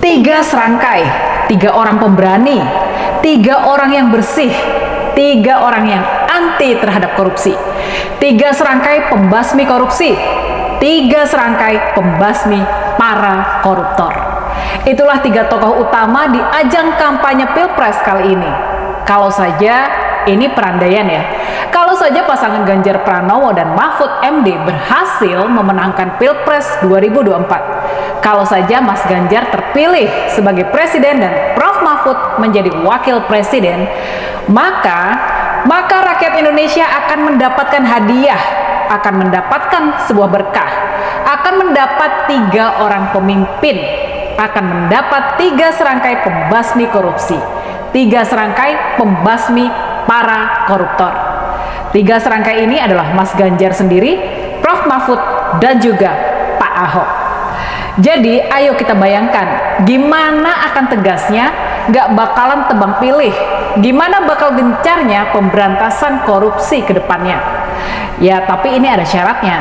Tiga serangkai, tiga orang pemberani, tiga orang yang bersih, tiga orang yang anti terhadap korupsi, tiga serangkai pembasmi korupsi, tiga serangkai pembasmi para koruptor. Itulah tiga tokoh utama di ajang kampanye Pilpres kali ini. Kalau saja ini perandaian ya, kalau saja pasangan Ganjar Pranowo dan Mahfud MD berhasil memenangkan Pilpres 2024, kalau saja Mas Ganjar terpilih sebagai presiden dan Prof Mahfud menjadi wakil presiden, maka rakyat Indonesia akan mendapatkan hadiah, akan mendapatkan sebuah berkah, akan mendapat tiga orang pemimpin, akan mendapat tiga serangkai pembasmi korupsi, tiga serangkai pembasmi para koruptor. Tiga serangkai ini adalah Mas Ganjar sendiri, Prof Mahfud, dan juga Pak Ahok. Jadi ayo kita bayangkan gimana akan tegasnya, gak bakalan tebang pilih, gimana bakal gencarnya pemberantasan korupsi ke depannya. Ya tapi ini ada syaratnya.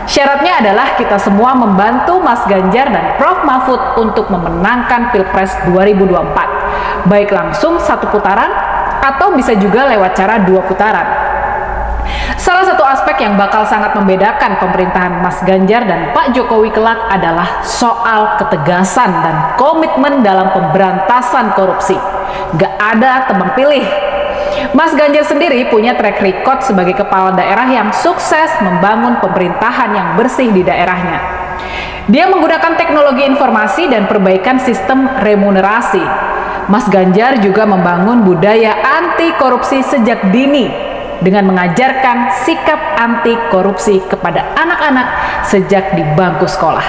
Syaratnya adalah kita semua membantu Mas Ganjar dan Prof Mahfud untuk memenangkan Pilpres 2024, baik langsung satu putaran atau bisa juga lewat cara dua putaran. Salah satu aspek yang bakal sangat membedakan pemerintahan Mas Ganjar dan Pak Jokowi kelak adalah soal ketegasan dan komitmen dalam pemberantasan korupsi. Gak ada tebang pilih. Mas Ganjar sendiri punya track record sebagai kepala daerah yang sukses membangun pemerintahan yang bersih di daerahnya. Dia menggunakan teknologi informasi dan perbaikan sistem remunerasi. Mas Ganjar juga membangun budaya anti korupsi sejak dini dengan mengajarkan sikap anti korupsi kepada anak-anak sejak di bangku sekolah.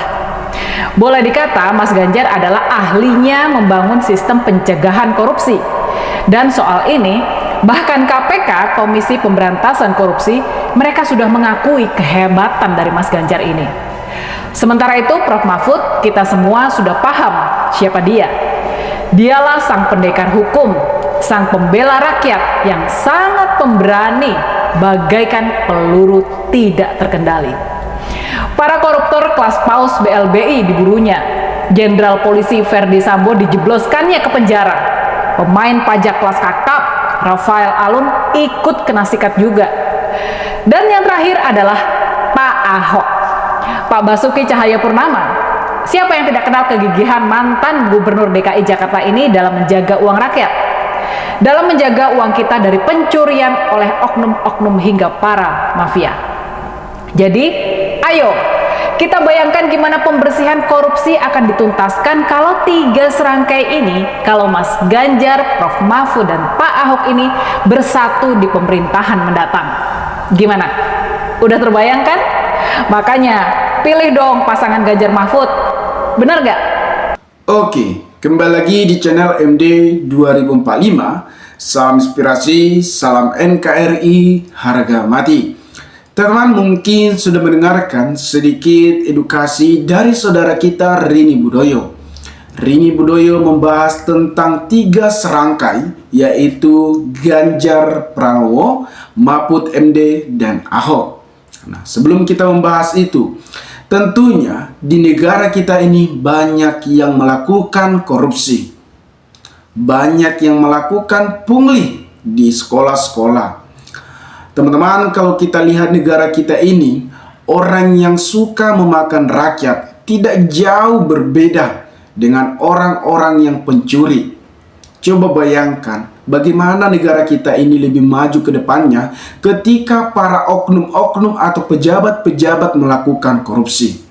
Boleh dikata Mas Ganjar adalah ahlinya membangun sistem pencegahan korupsi. Dan soal ini, bahkan KPK, Komisi Pemberantasan Korupsi, mereka sudah mengakui kehebatan dari Mas Ganjar ini. Sementara itu, Prof Mahfud, kita semua sudah paham siapa dia. Dialah sang pendekar hukum, sang pembela rakyat yang sangat pemberani, bagaikan peluru tidak terkendali. Para koruptor kelas paus BLBI diburunya, Jenderal Polisi Verdi Sambo dijebloskannya ke penjara, pemain pajak kelas kakap Rafael Alun ikut kena sikat juga. Dan yang terakhir adalah Pak Ahok, Pak Basuki Cahayapurnama. Siapa yang tidak kenal kegigihan mantan Gubernur DKI Jakarta ini dalam menjaga uang rakyat, dalam menjaga uang kita dari pencurian oleh oknum-oknum hingga para mafia. Jadi, ayo kita bayangkan gimana pembersihan korupsi akan dituntaskan kalau tiga serangkai ini, kalau Mas Ganjar, Prof Mahfud, dan Pak Ahok ini bersatu di pemerintahan mendatang. Gimana? Udah terbayangkan? Makanya pilih dong pasangan Ganjar Mahfud. Bener gak? Oke, kembali lagi di channel MD 2045. Salam inspirasi, salam NKRI, harga mati. Teman-teman mungkin sudah mendengarkan sedikit edukasi dari saudara kita Rini Budoyo. Rini Budoyo membahas tentang tiga serangkai, yaitu Ganjar Pranowo, Mahfud MD, dan Ahok. Nah, sebelum kita membahas itu, tentunya di negara kita ini banyak yang melakukan korupsi, banyak yang melakukan pungli di sekolah-sekolah. Teman-teman, kalau kita lihat negara kita ini, orang yang suka memakan rakyat tidak jauh berbeda dengan orang-orang yang pencuri. Coba bayangkan bagaimana negara kita ini lebih maju ke depannya ketika para oknum-oknum atau pejabat-pejabat melakukan korupsi.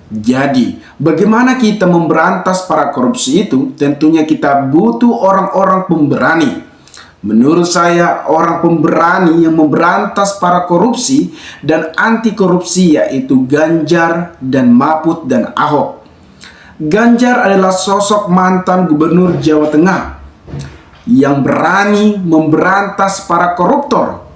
Jadi, bagaimana kita memberantas para korupsi itu? Tentunya kita butuh orang-orang pemberani. Menurut saya, orang pemberani yang memberantas para korupsi dan anti korupsi yaitu Ganjar dan Mahfud dan Ahok. Ganjar adalah sosok mantan gubernur Jawa Tengah yang berani memberantas para koruptor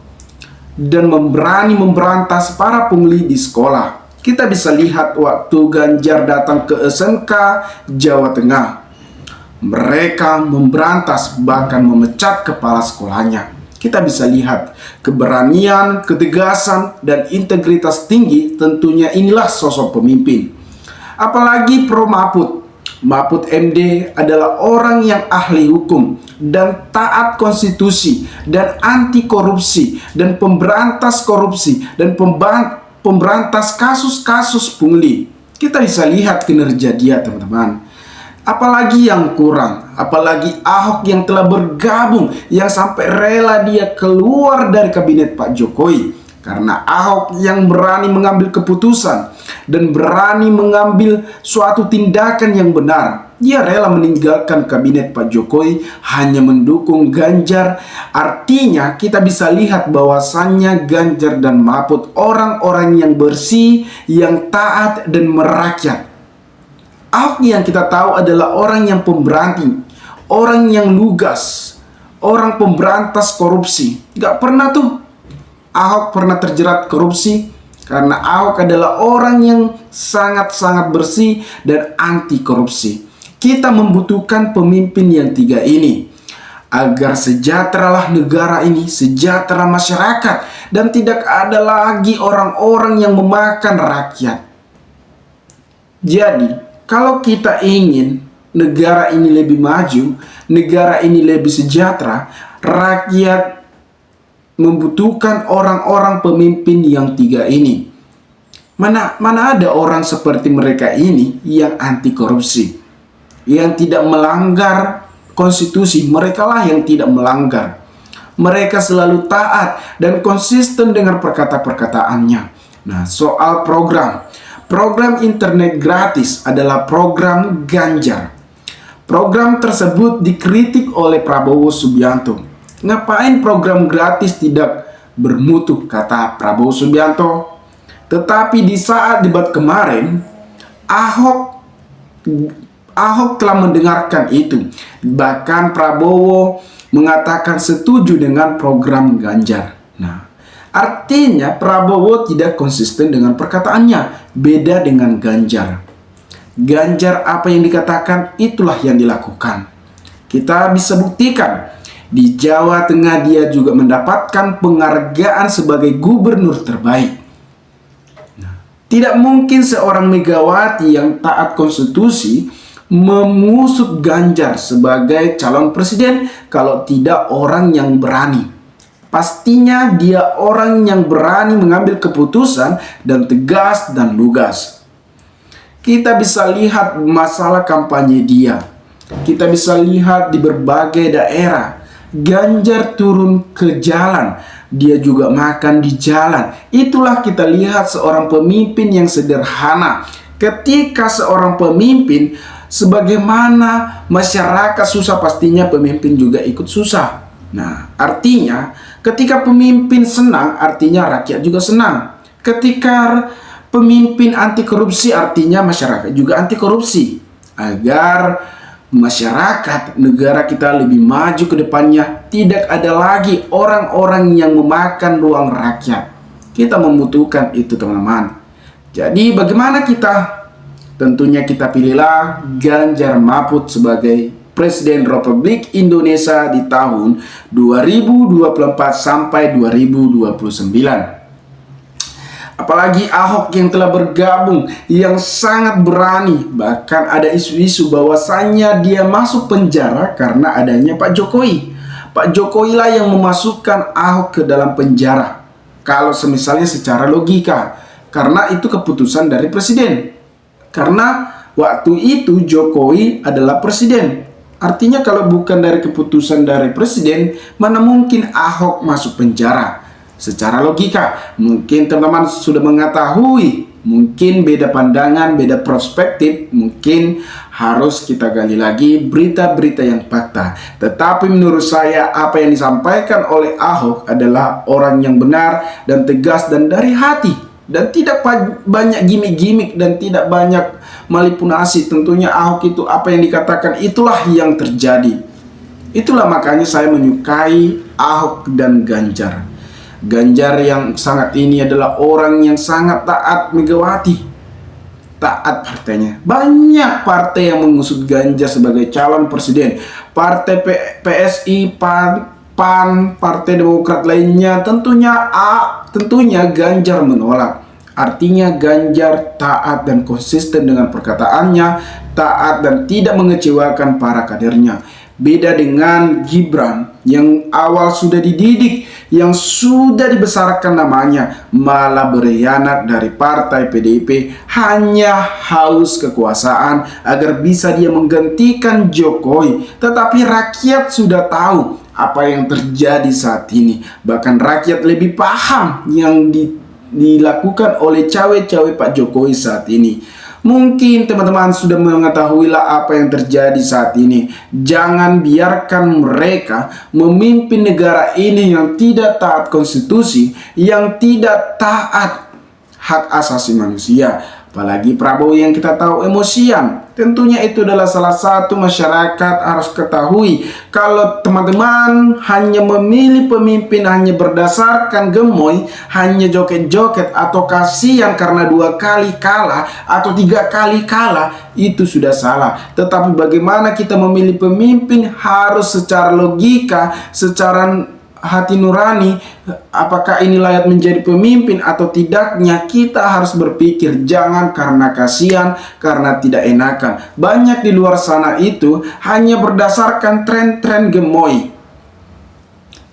dan berani memberantas para pungli di sekolah. Kita bisa lihat waktu Ganjar datang ke SMK Jawa Tengah, mereka memberantas bahkan memecat kepala sekolahnya. Kita bisa lihat keberanian, ketegasan, dan integritas tinggi. Tentunya inilah sosok pemimpin. Apalagi Prof Mahfud. Mahfud MD adalah orang yang ahli hukum dan taat konstitusi dan anti korupsi dan pemberantas korupsi dan pemberantas kasus-kasus pungli. Kita bisa lihat kinerja dia, teman-teman. Apalagi yang kurang, apalagi Ahok yang telah bergabung, yang sampai rela dia keluar dari kabinet Pak Jokowi. Karena Ahok yang berani mengambil keputusan dan berani mengambil suatu tindakan yang benar. Dia rela meninggalkan kabinet Pak Jokowi hanya mendukung Ganjar. Artinya kita bisa lihat bahwasannya Ganjar dan Mahfud orang-orang yang bersih, yang taat dan merakyat. Ahok yang kita tahu adalah orang yang pemberani, orang yang lugas, orang pemberantas korupsi. Gak pernah tuh Ahok pernah terjerat korupsi, karena Ahok adalah orang yang sangat-sangat bersih dan anti korupsi. Kita membutuhkan pemimpin yang tiga ini agar sejahteralah negara ini, sejahtera masyarakat, dan tidak ada lagi orang-orang yang memakan rakyat. Jadi, kalau kita ingin negara ini lebih maju, negara ini lebih sejahtera, rakyat membutuhkan orang-orang pemimpin yang tiga ini. Mana ada orang seperti mereka ini yang anti korupsi, yang tidak melanggar konstitusi. Mereka lah yang tidak melanggar. Mereka selalu taat dan konsisten dengan perkata-perkataannya. Nah, soal program internet gratis adalah program Ganjar. Program tersebut dikritik oleh Prabowo Subianto. Ngapain program gratis tidak bermutu, kata Prabowo Subianto. Tetapi di saat debat kemarin, Ahok telah mendengarkan itu. Bahkan Prabowo mengatakan setuju dengan program Ganjar. Nah, artinya Prabowo tidak konsisten dengan perkataannya. Beda dengan Ganjar. Ganjar apa yang dikatakan, itulah yang dilakukan. Kita bisa buktikan. Di Jawa Tengah dia juga mendapatkan penghargaan sebagai gubernur terbaik. Tidak mungkin seorang Megawati yang taat konstitusi mengusut Ganjar sebagai calon presiden kalau tidak orang yang berani. Pastinya dia orang yang berani mengambil keputusan dan tegas dan lugas. Kita bisa lihat masalah kampanye dia. Kita bisa lihat di berbagai daerah. Ganjar turun ke jalan, dia juga makan di jalan. Itulah kita lihat seorang pemimpin yang sederhana. Ketika seorang pemimpin, sebagaimana masyarakat susah, pastinya pemimpin juga ikut susah. Nah, artinya ketika pemimpin senang, artinya rakyat juga senang. Ketika pemimpin anti korupsi, artinya masyarakat juga anti korupsi. Agar masyarakat, negara kita lebih maju ke depannya, tidak ada lagi orang-orang yang memakan ruang rakyat. Kita membutuhkan itu, teman-teman. Jadi bagaimana kita? Tentunya kita pilihlah Ganjar Mahfud sebagai Presiden Republik Indonesia di tahun 2024 sampai 2029. Apalagi Ahok yang telah bergabung, yang sangat berani. Bahkan ada isu-isu bahwasannya dia masuk penjara karena adanya Pak Jokowi. Pak Jokowi lah yang memasukkan Ahok ke dalam penjara. Kalau semisalnya secara logika, karena itu keputusan dari presiden. Karena waktu itu Jokowi adalah presiden. Artinya kalau bukan dari keputusan dari presiden, mana mungkin Ahok masuk penjara? Secara logika, mungkin teman-teman sudah mengetahui, mungkin beda pandangan, beda perspektif, mungkin harus kita gali lagi berita-berita yang fakta. Tetapi menurut saya apa yang disampaikan oleh Ahok adalah orang yang benar dan tegas dan dari hati. Dan tidak banyak gimmick-gimmick dan tidak banyak manipulasi. Tentunya Ahok itu apa yang dikatakan itulah yang terjadi. Itulah makanya saya menyukai Ahok dan Ganjar. Ganjar yang sangat ini adalah orang yang sangat taat Megawati. Taat partainya. Banyak partai yang mengusut Ganjar sebagai calon presiden. Partai PSI, PAN, Partai Demokrat lainnya tentunya Ganjar menolak. Artinya Ganjar taat dan konsisten dengan perkataannya, taat dan tidak mengecewakan para kadernya. Beda dengan Gibran yang awal sudah dididik, yang sudah dibesarkan namanya, malah berkhianat dari partai PDIP hanya haus kekuasaan agar bisa dia menggantikan Jokowi. Tetapi rakyat sudah tahu apa yang terjadi saat ini. Bahkan rakyat lebih paham yang dilakukan oleh cawe-cawe Pak Jokowi saat ini. Mungkin teman-teman sudah mengetahui lah apa yang terjadi saat ini. Jangan biarkan mereka memimpin negara ini yang tidak taat konstitusi, yang tidak taat hak asasi manusia. Apalagi Prabowo yang kita tahu emosian. Tentunya itu adalah salah satu masyarakat harus ketahui. Kalau teman-teman hanya memilih pemimpin hanya berdasarkan gemoy, hanya joget-joget atau kasihan karena 2 kali kalah atau 3 kali kalah, itu sudah salah. Tetapi bagaimana kita memilih pemimpin harus secara logika, secara hati nurani, apakah ini layak menjadi pemimpin atau tidaknya. Kita harus berpikir, jangan karena kasihan, karena tidak enakan. Banyak di luar sana itu hanya berdasarkan tren-tren gemoy.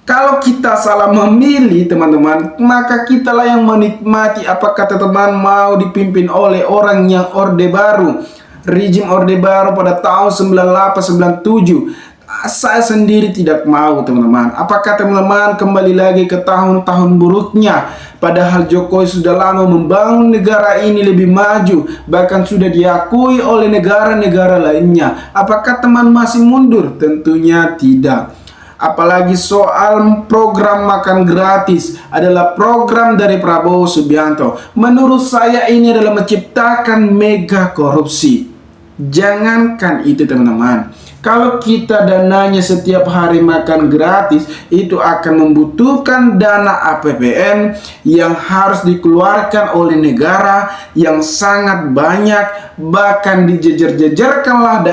Kalau kita salah memilih teman-teman, maka kitalah yang menikmati apakah teman-teman mau dipimpin oleh orang yang Orde Baru, rezim Orde Baru pada tahun 98-97. Saya sendiri tidak mau teman-teman. Apakah teman-teman kembali lagi ke tahun-tahun buruknya? Padahal Jokowi sudah lama membangun negara ini lebih maju, bahkan sudah diakui oleh negara-negara lainnya. Apakah teman masih mundur? Tentunya tidak. Apalagi soal program makan gratis adalah program dari Prabowo Subianto. Menurut saya ini adalah menciptakan mega korupsi. Jangankan itu teman-teman, kalau kita dananya setiap hari makan gratis, itu akan membutuhkan dana APBN yang harus dikeluarkan oleh negara yang sangat banyak. Bahkan dijejer-jejerkanlah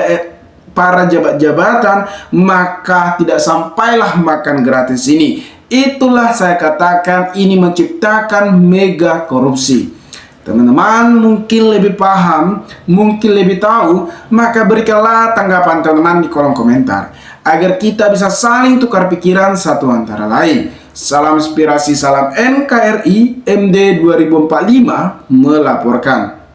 para jabat-jabatan, maka tidak sampailah makan gratis ini. Itulah saya katakan ini menciptakan mega korupsi. Teman-teman mungkin lebih paham, mungkin lebih tahu, maka berikanlah tanggapan teman-teman di kolom komentar agar kita bisa saling tukar pikiran satu antara lain. Salam inspirasi, salam NKRI, MD 2045 melaporkan.